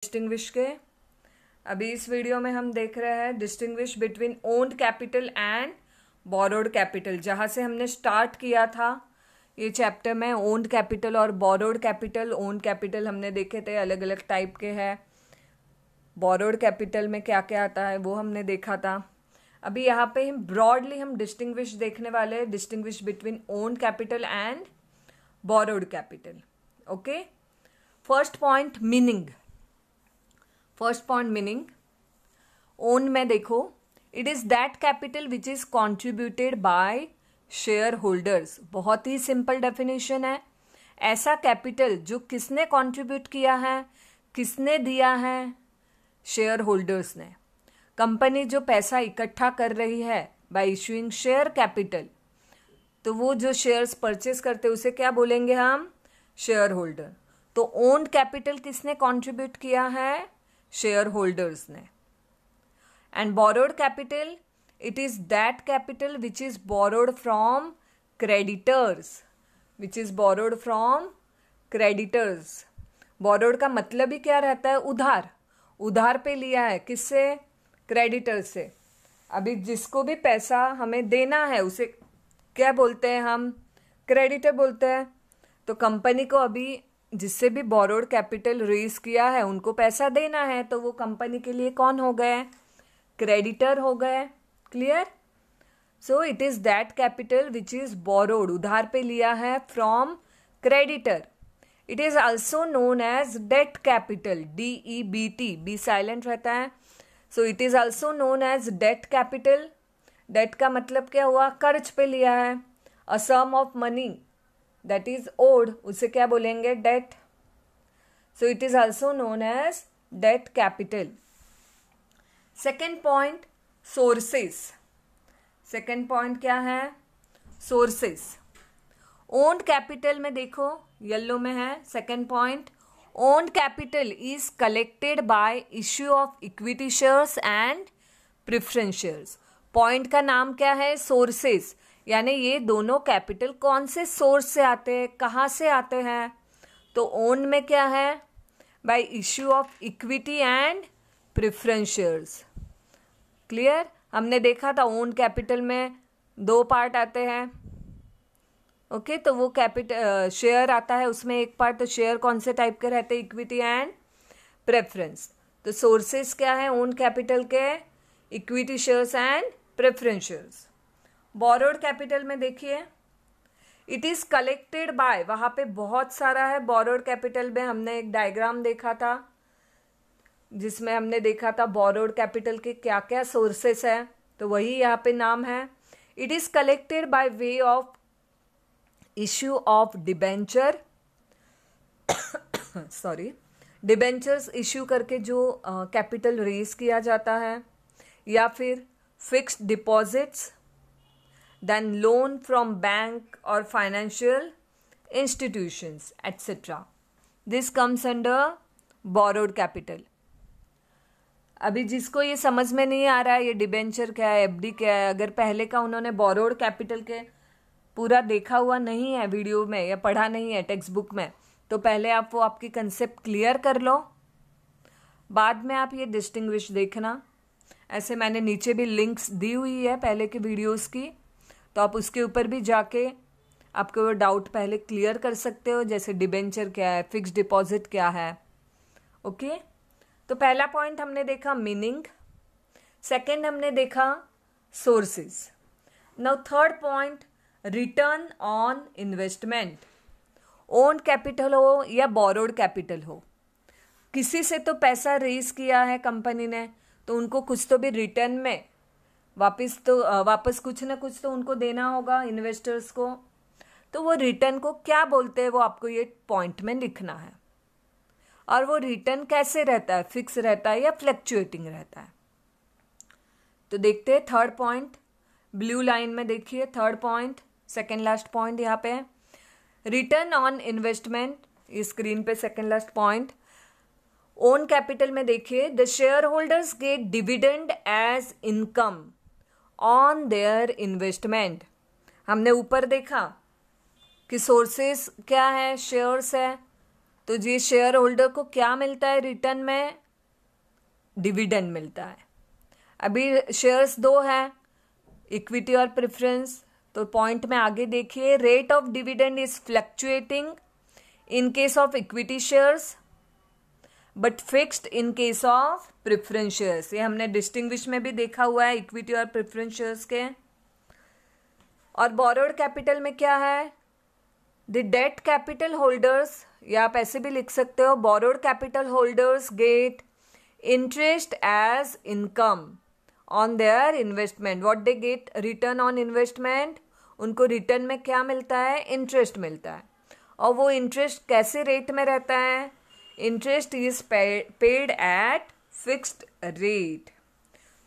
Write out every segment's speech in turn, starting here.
Distinguish के। अभी इस वीडियो में हम देख रहे हैं distinguish between owned capital and borrowed capital. जहाँ से हमने स्टार्ट किया था ये चैप्टर में ओन्ड कैपिटल और बोरोड कैपिटल। ओन्ड कैपिटल हमने देखे थे अलग अलग टाइप के हैं, बोरोड कैपिटल में क्या क्या आता है वो हमने देखा था। अभी यहाँ पे ब्रॉडली हम डिस्टिंग्विश देखने वाले हैं, distinguish between owned capital and borrowed capital. Okay, first point meaning. First point meaning, own में देखो, it is that capital which is contributed bye share holders. बहुत ही सिंपल डेफिनेशन है। ऐसा कैपिटल जो किसने कॉन्ट्रीब्यूट किया है, किसने दिया है, शेयर होल्डर्स ने। कंपनी जो पैसा इकट्ठा कर रही है बाय इशूइंग शेयर कैपिटल, तो वो जो शेयर्स परचेस करते हैं उसे क्या बोलेंगे हम, शेयर होल्डर। तो ओन्ड कैपिटल किसने कॉन्ट्रीब्यूट किया है, शेयर होल्डर्स ने। And borrowed capital, it is that capital which is borrowed from creditors, which is borrowed from creditors. Borrowed का मतलब ही क्या रहता है, उधार। उधार पे लिया है, किससे, क्रेडिटर से। अभी जिसको भी पैसा हमें देना है उसे क्या बोलते हैं हम, क्रेडिटर बोलते हैं। तो कंपनी को अभी जिससे भी बोरोड कैपिटल रेज किया है उनको पैसा देना है, तो वो कंपनी के लिए कौन हो गए, क्रेडिटर हो गए। Clear? So it is that capital which is borrowed, उधार पे लिया है, from creditor. It is also known as debt capital, DEBT, B silent रहता है। So it is also known as debt capital. Debt का मतलब क्या हुआ, कर्ज पे लिया है। A sum of money that is owed, उसे क्या बोलेंगे, debt. So it is also known as debt capital. Second point, sources. Second point क्या है, सोर्सेस। ओन्ड कैपिटल में देखो येलो में है second point, owned capital is collected by issue of equity shares and preference shares. Point का नाम क्या है, सोर्सेस। यानी ये दोनों कैपिटल कौन से सोर्स से आते हैं, कहाँ से आते हैं। तो ओन में क्या है, bye issue of equity and preference shares. Clear? हमने देखा था ओन कैपिटल में दो पार्ट आते हैं। ओके, तो वो कैपिटल शेयर आता है, उसमें एक पार्ट तो शेयर कौन से टाइप के रहते हैं, इक्विटी एंड प्रेफरेंस। तो सोर्सेस क्या है ओन कैपिटल के, equity shares and preference shares. Borrowed capital में देखिए, इट इज कलेक्टेड बाय, वहां पे बहुत सारा है। बोरोड कैपिटल में हमने एक डायग्राम देखा था जिसमें हमने देखा था बोरोड कैपिटल के क्या क्या सोर्सेस है, तो वही यहाँ पे नाम है। It is collected by way of issue of debenture, sorry, debentures issue करके जो कैपिटल रेज किया जाता है, या फिर fixed deposits, then loan from bank or financial institutions etc. This comes under borrowed capital. अभी जिसको ये समझ में नहीं आ रहा है ये डिबेंचर क्या है, FD क्या है, अगर पहले का उन्होंने बोरोड कैपिटल के पूरा देखा हुआ नहीं है वीडियो में या पढ़ा नहीं है टेक्स्ट बुक में, तो पहले आप वो आपकी कंसेप्ट क्लियर कर लो, बाद में आप ये डिस्टिंग्विश देखना। ऐसे मैंने नीचे भी लिंक्स दी हुई है पहले के वीडियोस की, तो आप उसके ऊपर भी जाके आपके वो डाउट पहले क्लियर कर सकते हो, जैसे डिबेंचर क्या है, फिक्स्ड डिपॉजिट क्या है। ओके, तो पहला पॉइंट हमने देखा मीनिंग, सेकंड हमने देखा sources. Now third point, return on investment. Owned capital हो या बोरोड कैपिटल हो, किसी से तो पैसा रेज किया है कंपनी ने, तो उनको कुछ तो भी रिटर्न में वापस कुछ ना कुछ तो उनको देना होगा इन्वेस्टर्स को। तो वो रिटर्न को क्या बोलते हैं वो आपको ये पॉइंट में लिखना है। और वो रिटर्न कैसे रहता है, फिक्स रहता है या फ्लक्चुएटिंग रहता है। तो देखते हैं थर्ड पॉइंट, ब्लू लाइन में देखिए third point, second last point यहाँ पे रिटर्न ऑन इन्वेस्टमेंट, इस स्क्रीन पे second last point. Own capital में देखिए, the shareholders get dividend as income on their investment. हमने ऊपर देखा कि सोर्सेस क्या है, शेयर्स है, तो ये शेयर होल्डर को क्या मिलता है रिटर्न में? डिविडेंड मिलता है। अभी शेयर्स दो हैं, इक्विटी और प्रेफरेंस। तो पॉइंट में आगे देखिए, rate of dividend is fluctuating in case of equity shares but fixed in case of preference shares. ये हमने डिस्टिंग्विश में भी देखा हुआ है इक्विटी और प्रेफरेंस शेयर्स के। और बोरोड कैपिटल में क्या है? द डेट कैपिटल होल्डर्स, या आप ऐसे भी लिख सकते हो, borrowed capital holders get interest as income on their investment. What they get? Return on investment. उनको रिटर्न में क्या मिलता है? इंटरेस्ट मिलता है। और वो इंटरेस्ट कैसे रेट में रहता है? Interest is paid at fixed rate.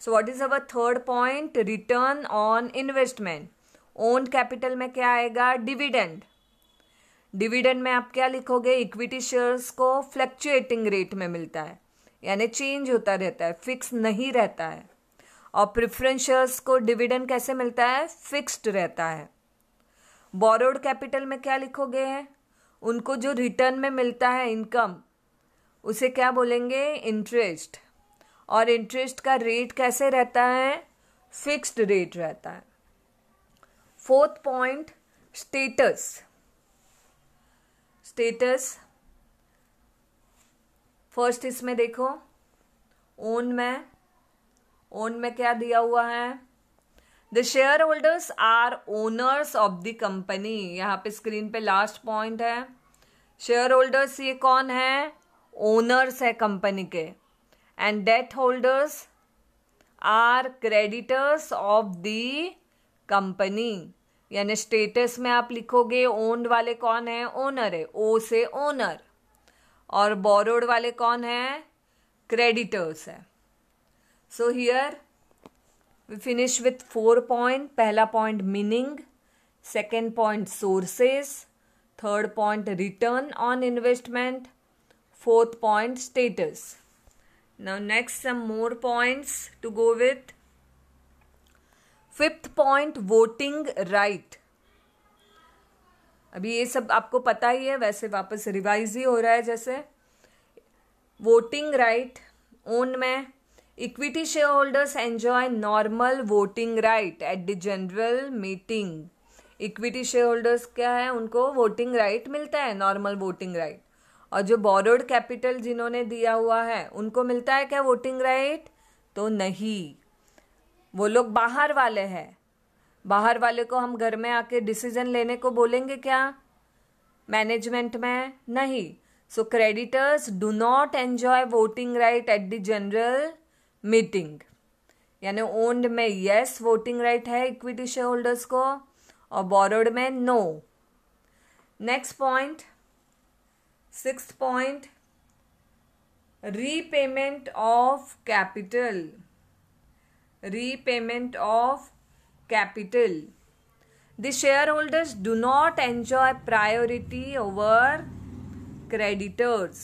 So what is our third point? Return on investment. Owned capital में क्या आएगा? डिविडेंड। डिविडेंड में आप क्या लिखोगे? इक्विटी शेयर्स को फ्लक्चुएटिंग रेट में मिलता है, यानी चेंज होता रहता है, फिक्स नहीं रहता है। और प्रेफरेंस शेयर्स को डिविडेंड कैसे मिलता है? फिक्स्ड रहता है। बोरोड कैपिटल में क्या लिखोगे? उनको जो रिटर्न में मिलता है इनकम, उसे क्या बोलेंगे? इंटरेस्ट। और इंटरेस्ट का रेट कैसे रहता है? फिक्स्ड रेट रहता है। Fourth point, status. Status first इसमें देखो, ओन में क्या दिया हुआ है? The shareholders are owners of the company. यहाँ पे स्क्रीन पे लास्ट पॉइंट है। शेयर होल्डर्स ये कौन है? ओनर्स है कंपनी के। And debt holders are creditors of the company. यानी स्टेटस में आप लिखोगे ओन्ड वाले कौन है? ओनर है, ओ से ओनर। और बोरोड वाले कौन है? क्रेडिटर्स है। So here we finish with 4 point. पहला point meaning, second point sources, third point return on investment, fourth point status. Now next some more points to go with. Fifth point, voting right. अभी ये सब आपको पता ही है, वैसे वापस revise ही हो रहा है जैसे। वोटिंग राइट, ओन में equity share holders enjoy normal voting right at the general meeting. Equity share holders क्या है? उनको वोटिंग राइट मिलता है, नॉर्मल वोटिंग राइट। और जो बोरोड कैपिटल जिन्होंने दिया हुआ है, उनको मिलता है क्या वोटिंग राइट? तो नहीं, वो लोग बाहर वाले हैं। बाहर वाले को हम घर में आके डिसीजन लेने को बोलेंगे क्या मैनेजमेंट में? नहीं। So creditors do not enjoy voting right at the general meeting. यानी ओन्ड में यस वोटिंग राइट है इक्विटी शेयर होल्डर्स को, और बोरोड में no. Next point, sixth point, repayment of capital. Repayment of capital. The shareholders do not enjoy priority over creditors.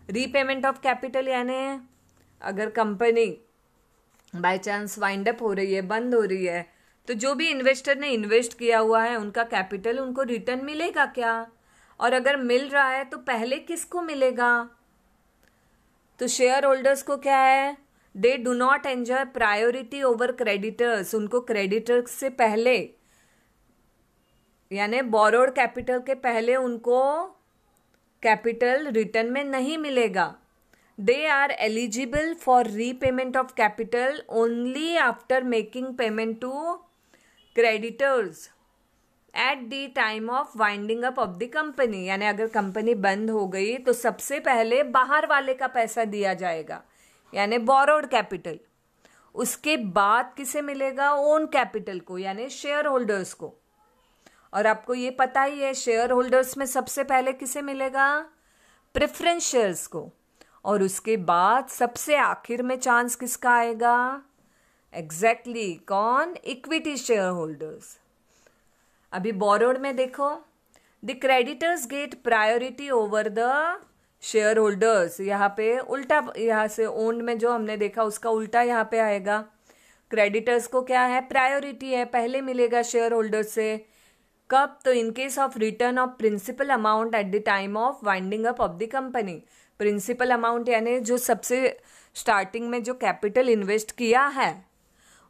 Repayment of capital यानी अगर company by chance wind up हो रही है, बंद हो रही है, तो जो भी इन्वेस्टर ने इन्वेस्ट किया हुआ है उनका कैपिटल उनको रिटर्न मिलेगा क्या? और अगर मिल रहा है तो पहले किसको मिलेगा? तो शेयर होल्डर्स को क्या है? They do not enjoy priority over creditors. उनको क्रेडिटर्स से पहले, यानी बोरोड कैपिटल के पहले उनको कैपिटल रिटर्न में नहीं मिलेगा। They are eligible for repayment of capital only after making payment to creditors at the time of winding up of the company. यानी अगर कंपनी बंद हो गई तो सबसे पहले बाहर वाले का पैसा दिया जाएगा, यानी बोरोड कैपिटल। उसके बाद किसे मिलेगा? ओन कैपिटल को, यानी शेयर होल्डर्स को। और आपको ये पता ही है शेयर होल्डर्स में सबसे पहले किसे मिलेगा? प्रेफरेंस शेयर्स को। और उसके बाद सबसे आखिर में चांस किसका आएगा? एग्जैक्टली कौन? Equity shareholders. अभी बोरोड में देखो, the creditors get priority over the shareholders. यहाँ पे उल्टा, यहाँ से ओन्ड में जो हमने देखा उसका उल्टा यहाँ पे आएगा। क्रेडिटर्स को क्या है? प्रायोरिटी है, पहले मिलेगा शेयर होल्डर्स से। कब? तो in case of return of principal amount at the time of winding up of the company. Principal amount यानी जो सबसे स्टार्टिंग में जो कैपिटल इन्वेस्ट किया है,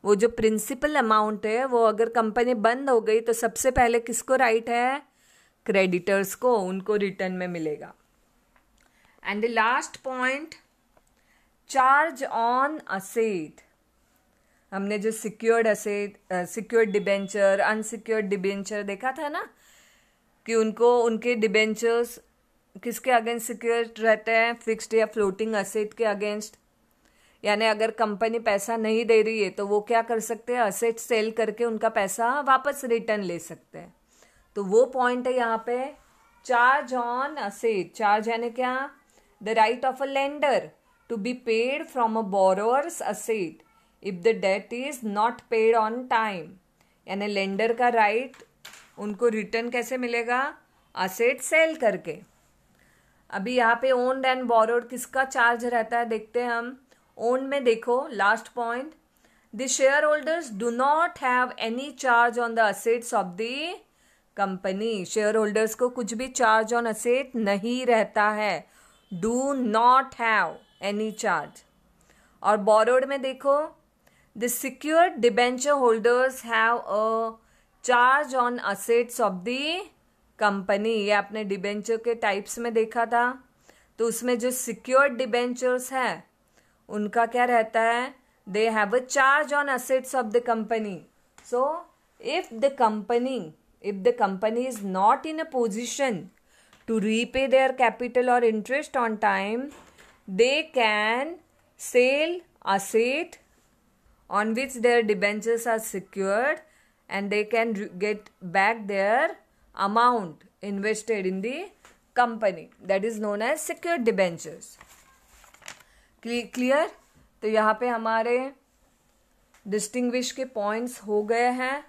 वो जो प्रिंसिपल अमाउंट है वो अगर कंपनी बंद हो गई तो सबसे पहले किसको राइट है? क्रेडिटर्स को, उनको रिटर्न में मिलेगा। And the last point, charge on asset. हमने जो secured asset, secured debenture, unsecured debenture देखा था ना, कि उनको उनके डिबेंचर्स किसके अगेंस्ट सिक्योर्ड रहते हैं? फिक्स्ड या फ्लोटिंग असेट के अगेंस्ट। यानी अगर कंपनी पैसा नहीं दे रही है तो वो क्या कर सकते हैं? असेट सेल करके उनका पैसा वापस रिटर्न ले सकते हैं। तो वो पॉइंट है यहाँ पे, चार्ज ऑन असेट। चार्ज यानी क्या? The right of a lender to be paid from a borrower's asset if the debt is not paid on time. यानी लेंडर का राइट उनको रिटर्न कैसे मिलेगा? असेट सेल करके। अभी यहाँ पे ओन्ड एंड बोरोड किसका चार्ज रहता है देखते हैं हम। ओन्ड में देखो last point, the shareholders do not have any charge on the assets of the company. Shareholders को कुछ भी चार्ज ऑन असेट नहीं रहता है, do not have any charge. और बोरोड में देखो, the secured debenture holders have a charge on assets of the company. ये आपने डिबेंचर के टाइप्स में देखा था। तो उसमें जो सिक्योर्ड डिबेंचर्स हैं उनका क्या रहता है? They have a charge on assets of the company. So if the company is not in a position to repay their capital और interest on time, they can sell asset on which their debentures are secured and they can get back their amount invested in the company. That is known as secured debentures. Clear? तो यहाँ पे हमारे distinguish के points हो गए हैं।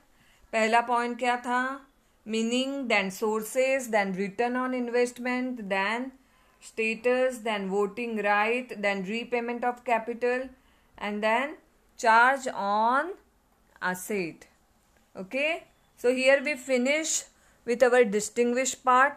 पहला point क्या था? Meaning, then sources, then return on investment, then status, then voting right, then repayment of capital, and then charge on asset. Okay, so here we finish with our distinguished part.